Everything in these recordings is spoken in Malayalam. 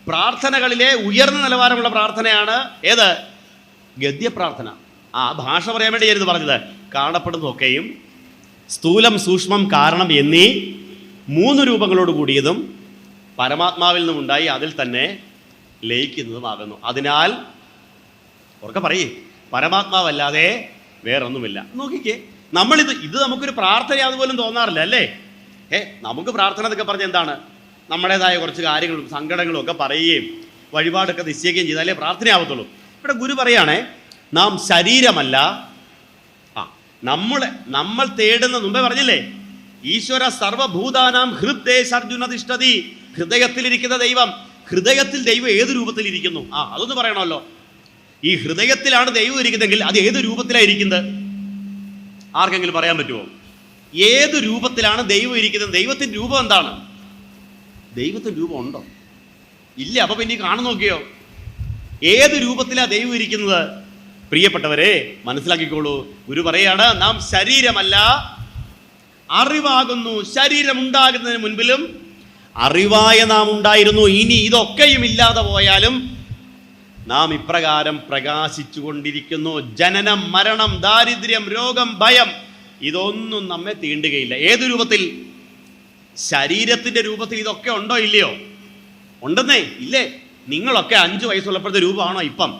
പ്രാർത്ഥനകളിലെ ഉയർന്ന നിലവാരമുള്ള പ്രാർത്ഥനയാണ് ഏത്? ഗദ്യപ്രാർത്ഥന. ആ ഭാഷ പറയാൻ വേണ്ടിയായിരുന്നു പറഞ്ഞത്. കാണപ്പെടുന്നതൊക്കെയും സ്ഥൂലം, സൂക്ഷ്മം, കാരണം എന്നീ 3 രൂപങ്ങളോട് കൂടിയതും പരമാത്മാവിൽ നിന്നുമുണ്ടായി അതിൽ തന്നെ ലയിക്കുന്നതുമാകുന്നു. അതിനാൽ ഉറക്കെ പറയേ, പരമാത്മാവല്ലാതെ വേറൊന്നുമില്ല. നോക്കിക്കേ, ഇത് നമുക്കൊരു പ്രാർത്ഥനയാണെന്ന് പോലും തോന്നാറില്ല അല്ലേ? നമുക്ക് പ്രാർത്ഥന എന്നൊക്കെ പറഞ്ഞാൽ എന്താണ്? നമ്മുടേതായ കുറച്ച് കാര്യങ്ങളും സങ്കടങ്ങളും ഒക്കെ പറയുകയും വഴിപാടൊക്കെ നിശ്ചയിക്കുകയും ചെയ്താലേ പ്രാർത്ഥനയാവത്തുള്ളൂ. ഇവിടെ ഗുരു പറയുകയാണേ, നാം ശരീരമല്ല, നമ്മൾ തേടുന്ന, മുമ്പേ പറഞ്ഞില്ലേ, ഈശ്വര സർവഭൂതാനാം ഹൃദ്ദേശർജുന തിഷ്ഠതി. ഹൃദയത്തിലിരിക്കുന്ന ദൈവം. ഹൃദയത്തിൽ ദൈവം ഏത് രൂപത്തിലിരിക്കുന്നു? അതൊന്ന് പറയണമല്ലോ. ഈ ഹൃദയത്തിലാണ് ദൈവം ഇരിക്കുന്നതെങ്കിൽ അത് ഏത് രൂപത്തിലായിരിക്കുന്നത്? ആർക്കെങ്കിലും പറയാൻ പറ്റുമോ? ഏത് രൂപത്തിലാണ് ദൈവം ഇരിക്കുന്നത്? ദൈവത്തിൻ്റെ രൂപം എന്താണ്? ദൈവത്തിൻ്റെ രൂപം ഉണ്ടോ? ഇല്ല. അപ്പൊ പിന്നെ കാണു നോക്കിയോ, ഏത് രൂപത്തിലാണ് ദൈവം ഇരിക്കുന്നത്? പ്രിയപ്പെട്ടവരെ, മനസ്സിലാക്കിക്കോളൂ. ഗുരു പറയാണ്, നാം ശരീരമല്ല, അറിവാകുന്നു. ശരീരം ഉണ്ടാകുന്നതിന് മുൻപിലും അറിവായ നാം ഉണ്ടായിരുന്നു. ഇനി ഇതൊക്കെയും ഇല്ലാതെ പോയാലും നാം ഇപ്രകാരം പ്രകാശിച്ചു കൊണ്ടിരിക്കുന്നു. ജനനം, മരണം, ദാരിദ്ര്യം, രോഗം, ഭയം ഇതൊന്നും നമ്മെ തീണ്ടുകയില്ല. ഏത് രൂപത്തിൽ? ശരീരത്തിന്റെ രൂപത്തിൽ ഇതൊക്കെ ഉണ്ടോ ഇല്ലയോ? ഉണ്ടെന്നേ. ഇല്ലേ? നിങ്ങളൊക്കെ 5 വയസ്സുള്ളപ്പോഴത്തെ രൂപമാണോ ഇപ്പം?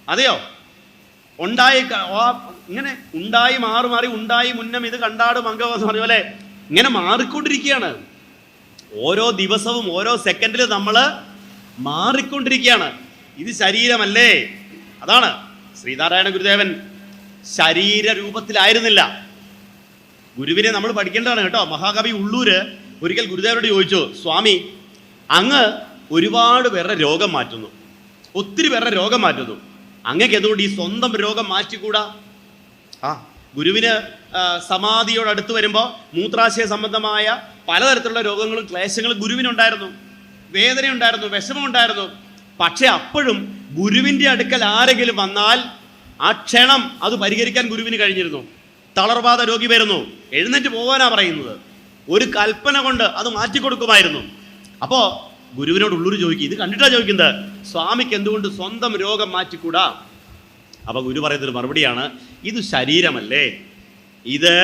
അതെയോ? ഇങ്ങനെ ഉണ്ടായി മാറി ഉണ്ടായി മുന്നം ഇത് കണ്ടാട് മംഗവെന്ന് പറഞ്ഞ പോലെ ഇങ്ങനെ മാറിക്കൊണ്ടിരിക്കുകയാണ്. ഓരോ ദിവസവും ഓരോ സെക്കൻഡിലും നമ്മൾ മാറിക്കൊണ്ടിരിക്കുകയാണ്. ഇത് ശരീരമല്ലേ? അതാണ് ശ്രീനാരായണ ഗുരുദേവൻ ശരീര രൂപത്തിലായിരുന്നില്ല. ഗുരുവിനെ നമ്മൾ പഠിക്കേണ്ടതാണ് കേട്ടോ. മഹാകവി ഉള്ളൂര് ഒരിക്കൽ ഗുരുദേവനോട് ചോദിച്ചു, സ്വാമി, അങ്ങ് ഒരുപാട് പേരുടെ രോഗം മാറ്റുന്നു, ഒത്തിരി പേരുടെ രോഗം മാറ്റുന്നു, അങ്ങക്ക് എന്തുകൊണ്ട് ഈ സ്വന്തം രോഗം മാറ്റിക്കൂടാ? ഗുരുവിന് സമാധിയോടടുത്ത് വരുമ്പോൾ മൂത്രാശയ സംബന്ധമായ പലതരത്തിലുള്ള രോഗങ്ങളും ക്ലേശങ്ങളും ഗുരുവിനുണ്ടായിരുന്നു. വേദനയുണ്ടായിരുന്നു, വിഷമമുണ്ടായിരുന്നു. പക്ഷെ അപ്പോഴും ഗുരുവിൻ്റെ അടുക്കൽ ആരെങ്കിലും വന്നാൽ ആ ക്ഷണം അത് പരിഹരിക്കാൻ ഗുരുവിന് കഴിഞ്ഞിരുന്നു. തളർവാദ രോഗി വരുന്നു, എഴുന്നേറ്റ് പോകാനാ പറയുന്നത്, ഒരു കൽപ്പന കൊണ്ട് അത് മാറ്റിക്കൊടുക്കുമായിരുന്നു. അപ്പോൾ ഗുരുവിനോട് ഉള്ളൂര് ചോദിക്കും, ഇത് കണ്ടിട്ടാ ചോദിക്കുന്നത്, സ്വാമിക്ക് എന്തുകൊണ്ട് സ്വന്തം രോഗം മാറ്റിക്കൂടാ? അപ്പൊ ഗുരു പറയുന്നൊരു മറുപടിയാണ്, ഇത് ശരീരമല്ലേ, ഇത്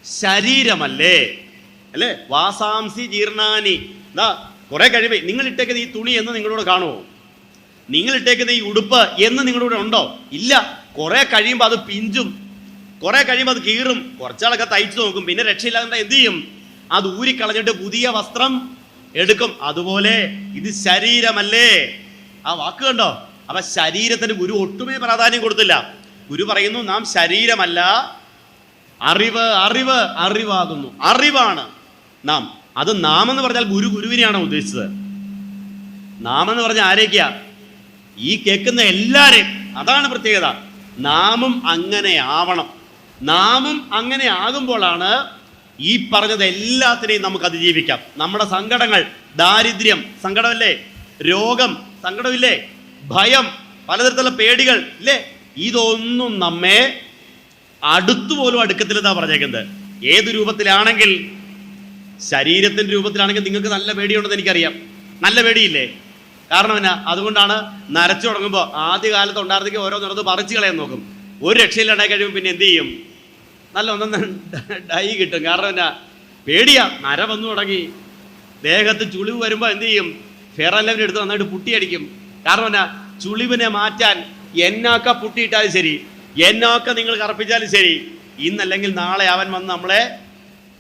ശരീരമല്ലേ, അല്ലേ? വാസാംസി ജീർണാനി. കുറെ കഴിയുമ്പോൾ നിങ്ങൾ ഇട്ടേക്കുന്ന ഈ തുണി എന്ന് നിങ്ങളോട് കാണുമോ? നിങ്ങൾ ഇട്ടേക്കുന്ന ഈ ഉടുപ്പ് എന്ന് നിങ്ങളുടെ ഉണ്ടോ? ഇല്ല. കുറെ കഴിയുമ്പോൾ അത് പിഞ്ചും, കുറെ കഴിയുമ്പോൾ അത് കീറും, കുറച്ചാളൊക്കെ തയ്ച്ചു നോക്കും, പിന്നെ രക്ഷയില്ലാതെ എന്ത് ചെയ്യും? അത് ഊരിക്കളഞ്ഞിട്ട് പുതിയ വസ്ത്രം എടുക്കും. അതുപോലെ ഇത് ശരീരമല്ലേ. ആ വാക്ക് കണ്ടോ? അപ്പൊ ശരീരത്തിന് ഗുരു ഒട്ടുമേ പ്രാധാന്യം കൊടുത്തില്ല. ഗുരു പറയുന്നു, നാം ശരീരമല്ല, അറിവാകുന്നു. അറിവാണ് നാം. അത് നാം എന്ന് പറഞ്ഞാൽ ഗുരുവിനെയാണോ ഉദ്ദേശിച്ചത്? നാം എന്ന് പറഞ്ഞാൽ ആരേക്കാ? ഈ കേൾക്കുന്ന എല്ലാരെയും. അതാണ് പ്രത്യേകത. നാമും അങ്ങനെ ആവണം. നാമും അങ്ങനെ ആകുമ്പോഴാണ് ഈ പറഞ്ഞത് എല്ലാത്തിനെയും നമുക്ക് അതിജീവിക്കാം. നമ്മുടെ സങ്കടങ്ങൾ, ദാരിദ്ര്യം സങ്കടമല്ലേ, രോഗം സങ്കടമില്ലേ, ഭയം, പലതരത്തിലുള്ള പേടികൾ ഇല്ലേ, ഇതൊന്നും നമ്മെ അടുത്തുപോലും അടുക്കത്തിലെന്നാ പറഞ്ഞേക്കുന്നത്. ഏത് രൂപത്തിലാണെങ്കിൽ, ശരീരത്തിന്റെ രൂപത്തിലാണെങ്കിൽ നിങ്ങൾക്ക് നല്ല പേടിയുണ്ടെന്ന് എനിക്കറിയാം. നല്ല പേടിയില്ലേ? കാരണം എന്നാ? അതുകൊണ്ടാണ് നരച്ചു തുടങ്ങുമ്പോൾ ആദ്യകാലത്ത് ഉണ്ടായിരുന്നെങ്കിൽ ഓരോ നടന്ന് പറിച്ചു കളയാൻ നോക്കും. ഒരു രക്ഷയിലുണ്ടായി കഴിയുമ്പോൾ പിന്നെ എന്ത് ചെയ്യും? നല്ല ഒന്നും ഡൈ കിട്ടും. കാരണം എന്നാ? പേടിയാ. നര വന്നു തുടങ്ങി, ദേഹത്ത് ചുളിവ് വരുമ്പോൾ എന്ത് ചെയ്യും? ഫെയർ ആൻഡ് ലവ്ലി എടുത്ത് നന്നായിട്ട് പുട്ടിയടിക്കും. കാരണം എന്നാ? ചുളിവിനെ മാറ്റാൻ എന്നൊക്കെ പുട്ടിയിട്ടാലും ശരി, എന്നൊക്കെ നിങ്ങൾ കറപ്പിച്ചാലും ശരി, ഇന്നല്ലെങ്കിൽ നാളെ അവൻ വന്ന് നമ്മളെ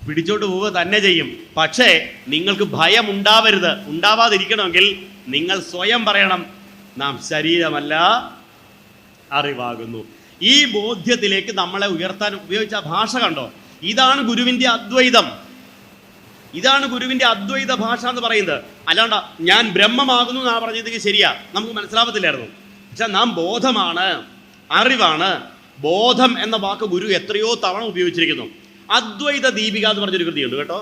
പിടിച്ചോട്ട് പോവുക തന്നെ ചെയ്യും. പക്ഷേ നിങ്ങൾക്ക് ഭയം ഉണ്ടാവരുത്. ഉണ്ടാവാതിരിക്കണമെങ്കിൽ നിങ്ങൾ സ്വയം പറയണം, നാം ശരീരമല്ല, അറിവാകുന്നു. ഈ ബോധ്യത്തിലേക്ക് നമ്മളെ ഉയർത്താൻ ഉപയോഗിച്ച ഭാഷ കണ്ടോ? ഇതാണ് ഗുരുവിൻ്റെ അദ്വൈതം. ഇതാണ് ഗുരുവിൻ്റെ അദ്വൈത ഭാഷ എന്ന് പറയുന്നത്. അല്ലാണ്ട് ഞാൻ ബ്രഹ്മമാകുന്നു എന്നാ പറഞ്ഞതെങ്കിൽ ശരിയാ, നമുക്ക് മനസ്സിലാവത്തില്ലായിരുന്നു. പക്ഷെ നാം ബോധമാണ്, അറിവാണ്. ബോധം എന്ന വാക്ക് ഗുരു എത്രയോ തവണ ഉപയോഗിച്ചിരിക്കുന്നു. അദ്വൈത ദീപിക എന്ന് പറഞ്ഞൊരു കൃതിയുണ്ട് കേട്ടോ,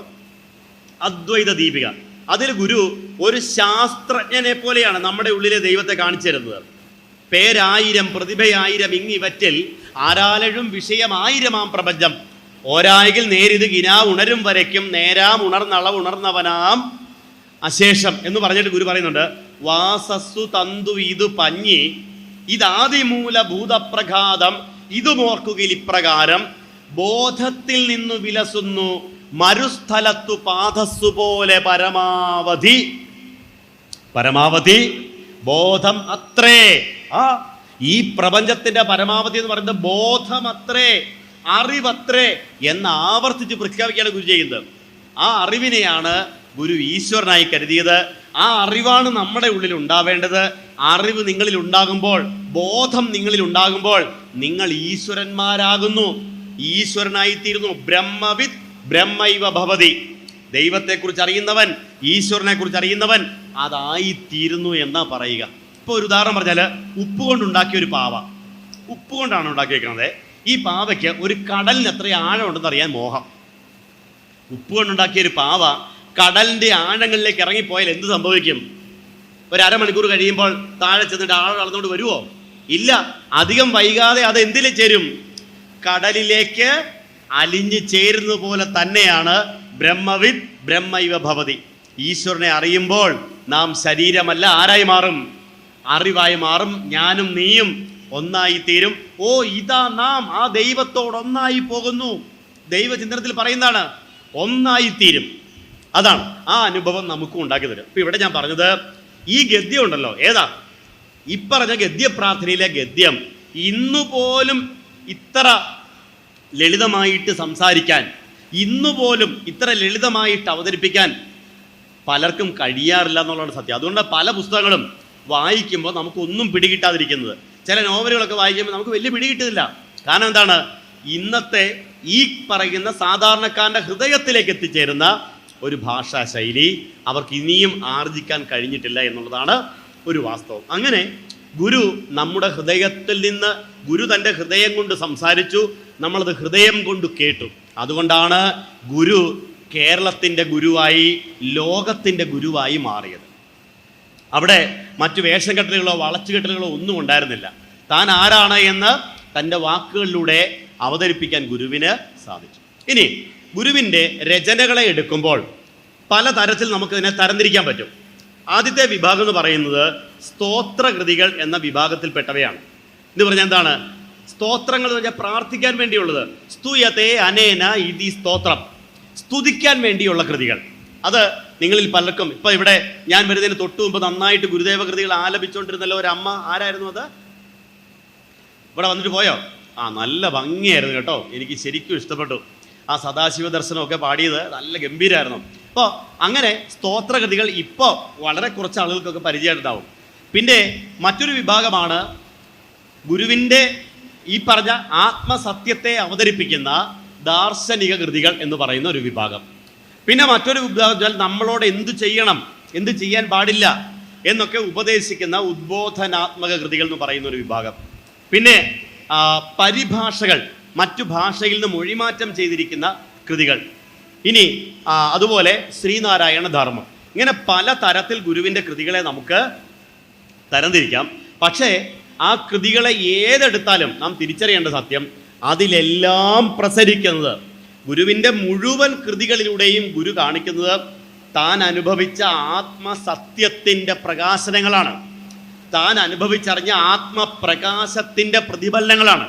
അദ്വൈത ദീപിക. അതിൽ ഗുരു ഒരു ശാസ്ത്രജ്ഞനെ പോലെയാണ് നമ്മുടെ ഉള്ളിലെ ദൈവത്തെ കാണിച്ചു തരുന്നത്. പേരായിരം പ്രതിഭയായിരം ഇങ്ങിവറ്റിൽ ആരാലഴും വിഷയമായിരമാം പ്രപഞ്ചം ഓരായെങ്കിൽ നേരിത് കിനാ ഉണരും വരയ്ക്കും നേരാം ഉണർന്നളവ് ഉണർന്നവനാം അശേഷം എന്ന് പറഞ്ഞിട്ട് ഗുരു പറയുന്നുണ്ട്, വാസസ്സു തന്തു ഇതു പഞ്ഞി ഇതാദിമൂല ഭൂതപ്രഘാതം ഇതുമോർക്കുകയിൽ ഇപ്രകാരം ബോധത്തിൽ നിന്നു വിലസുന്നു മരുസ്ഥലത്തു പാദസ്സു പോലെ പരമാവധി ബോധം അത്രേ. ഈ പ്രപഞ്ചത്തിന്റെ പരമാവധി എന്ന് പറയുന്നത് ബോധമത്രേ, അറിവത്രേ എന്ന് ആവർത്തിച്ച് പ്രഖ്യാപിക്കുകയാണ് ഗുരു ചെയ്യുന്നത്. ആ അറിവിനെയാണ് ഗുരു ഈശ്വരനായി കരുതിയത്. ആ അറിവാണ് നമ്മുടെ ഉള്ളിൽ ഉണ്ടാവേണ്ടത്. അറിവ് നിങ്ങളിൽ ഉണ്ടാകുമ്പോൾ, ബോധം നിങ്ങളിൽ ഉണ്ടാകുമ്പോൾ നിങ്ങൾ ഈശ്വരന്മാരാകുന്നു, ഈശ്വരനായിത്തീരുന്നു. ബ്രഹ്മവിത് ബ്രഹ്മൈവ ഭവതി. ദൈവത്തെക്കുറിച്ച് അറിയുന്നവൻ, ഈശ്വരനെ കുറിച്ച് അറിയുന്നവൻ അതായിത്തീരുന്നു എന്നാ പറയുക. ഇപ്പോൾ ഒരു ഉദാഹരണം പറഞ്ഞാൽ, ഉപ്പ് കൊണ്ടുണ്ടാക്കിയ ഒരു പാവ, ഉപ്പ് കൊണ്ടാണ് ഉണ്ടാക്കി വെക്കുന്നത്. ഈ പാവയ്ക്ക് ഒരു കടലിന് എത്ര ആഴം ഉണ്ടെന്ന് അറിയാൻ മോഹം. ഉപ്പ് കൊണ്ടുണ്ടാക്കിയ ഒരു പാവ കടലിന്റെ ആഴങ്ങളിലേക്ക് ഇറങ്ങിപ്പോയാൽ എന്ത് സംഭവിക്കും? ഒരു അരമണിക്കൂർ കഴിയുമ്പോൾ താഴെ ചെന്നിട്ട് ആഴം അളന്നുകൊണ്ട് വരുമോ? ഇല്ല. അധികം വൈകാതെ അത് എന്തിൽ ചേരും? കടലിലേക്ക് അലിഞ്ഞു ചേരുന്നത് പോലെ തന്നെയാണ് ബ്രഹ്മവിത് ബ്രഹ്മൈവ ഭവതി. ഈശ്വരനെ അറിയുമ്പോൾ നാം ശരീരമല്ല, ആരായി മാറും? അറിവായി മാറും. ഞാനും നീയും ഒന്നായി തീരും. ഓ, ഇതാ നാം ആ ദൈവത്തോടൊന്നായി പോകുന്നു. ദൈവചിന്തനത്തിൽ പറയുന്നതാണ്, ഒന്നായി തീരും. അതാണ് ആ അനുഭവം നമുക്കും ഉണ്ടാക്കി തരും. ഇപ്പൊ ഇവിടെ ഞാൻ പറഞ്ഞത് ഈ ഗദ്യം ഉണ്ടല്ലോ, ഏതാ ഈ പറഞ്ഞ ഗദ്യപ്രാർത്ഥനയിലെ ഗദ്യം, ഇന്നുപോലും ഇത്ര ലളിതമായിട്ട് സംസാരിക്കാൻ, ഇന്നുപോലും ഇത്ര ലളിതമായിട്ട് അവതരിപ്പിക്കാൻ പലർക്കും കഴിയാറില്ല എന്നുള്ളതാണ് സത്യം. അതുകൊണ്ട് പല പുസ്തകങ്ങളും വായിക്കുമ്പോൾ നമുക്കൊന്നും പിടികിട്ടാതിരിക്കുന്നത്. ചില നോവലുകളൊക്കെ വായിക്കുമ്പോൾ നമുക്ക് വലിയ പിടികിട്ടില്ല. കാരണം എന്താണ്? ഇന്നത്തെ ഈ പറയുന്ന സാധാരണക്കാരൻ്റെ ഹൃദയത്തിലേക്ക് എത്തിച്ചേരുന്ന ഒരു ഭാഷാ ശൈലി അവർക്ക് ഇനിയും ആർജിക്കാൻ കഴിഞ്ഞിട്ടില്ല എന്നുള്ളതാണ് ഒരു വാസ്തവം. അങ്ങനെ ഗുരു നമ്മുടെ ഹൃദയത്തിൽ നിന്ന്, ഗുരു തൻ്റെ ഹൃദയം കൊണ്ട് സംസാരിച്ചു, നമ്മളത് ഹൃദയം കൊണ്ട് കേട്ടു. അതുകൊണ്ടാണ് ഗുരു കേരളത്തിൻ്റെ ഗുരുവായി, ലോകത്തിൻ്റെ ഗുരുവായി മാറിയത്. അവിടെ മറ്റു വേഷം കെട്ടലുകളോ വളച്ചുകെട്ടലുകളോ ഒന്നും ഉണ്ടായിരുന്നില്ല. താൻ ആരാണ് എന്ന് തൻ്റെ വാക്കുകളിലൂടെ അവതരിപ്പിക്കാൻ ഗുരുവിന് സാധിച്ചു. ഇനി ഗുരുവിൻ്റെ രചനകളെ എടുക്കുമ്പോൾ പലതരത്തിൽ നമുക്കിതിനെ തരംതിരിക്കാൻ പറ്റും. ആദ്യത്തെ വിഭാഗം എന്ന് പറയുന്നത് സ്തോത്രകൃതികൾ എന്ന വിഭാഗത്തിൽപ്പെട്ടവയാണ്. എന്ന് പറഞ്ഞാൽ എന്താണ്? സ്തോത്രങ്ങൾ എന്ന് പറഞ്ഞാൽ പ്രാർത്ഥിക്കാൻ വേണ്ടിയുള്ളത്. സ്തുയതേ അനേന ഇതി സ്തോത്രം, സ്തുതിക്കാൻ വേണ്ടിയുള്ള കൃതികൾ. അത് നിങ്ങളിൽ പലർക്കും, ഇപ്പം ഇവിടെ ഞാൻ വരുന്നതിന് തൊട്ടു മുമ്പ് നന്നായിട്ട് ഗുരുദേവ കൃതികൾ ആലപിച്ചുകൊണ്ടിരുന്നല്ലോ ഒരു അമ്മ. ആരായിരുന്നു അത്? ഇവിടെ വന്നിട്ട് പോയോ? നല്ല ഭംഗിയായിരുന്നു കേട്ടോ, എനിക്ക് ശരിക്കും ഇഷ്ടപ്പെട്ടു. ആ സദാശിവ ദർശനമൊക്കെ പാടിയത് നല്ല ഗംഭീരമായിരുന്നു. അപ്പോൾ അങ്ങനെ സ്തോത്രകൃതികൾ ഇപ്പോൾ വളരെ കുറച്ച് ആളുകൾക്കൊക്കെ പരിചയമുണ്ടാവും. പിന്നെ മറ്റൊരു വിഭാഗമാണ് ഗുരുവിൻ്റെ ഈ പറഞ്ഞ ആത്മസത്യത്തെ അവതരിപ്പിക്കുന്ന ദാർശനിക കൃതികൾ എന്ന് പറയുന്ന ഒരു വിഭാഗം. പിന്നെ മറ്റൊരു വിഭാഗം നമ്മളോട് എന്തു ചെയ്യണം, എന്ത് ചെയ്യാൻ പാടില്ല എന്നൊക്കെ ഉപദേശിക്കുന്ന ഉദ്ബോധനാത്മക കൃതികൾ എന്ന് പറയുന്ന ഒരു വിഭാഗം. പിന്നെ പരിഭാഷകൾ, മറ്റു ഭാഷയിൽ നിന്ന് മൊഴിമാറ്റം ചെയ്തിരിക്കുന്ന കൃതികൾ. ഇനി അതുപോലെ ശ്രീനാരായണ ധർമ്മം. ഇങ്ങനെ പല തരത്തിൽ ഗുരുവിൻ്റെ കൃതികളെ നമുക്ക് തരംതിരിക്കാം. പക്ഷേ ആ കൃതികളെ ഏതെടുത്താലും നാം തിരിച്ചറിയേണ്ട സത്യം, അതിലെല്ലാം പ്രസരിക്കുന്നത്, ഗുരുവിൻ്റെ മുഴുവൻ കൃതികളിലൂടെയും ഗുരു കാണിക്കുന്നത് താൻ അനുഭവിച്ച ആത്മസത്യത്തിൻ്റെ പ്രകാശനങ്ങളാണ്, താൻ അനുഭവിച്ചറിഞ്ഞ ആത്മപ്രകാശത്തിൻ്റെ പ്രതിഫലനങ്ങളാണ്.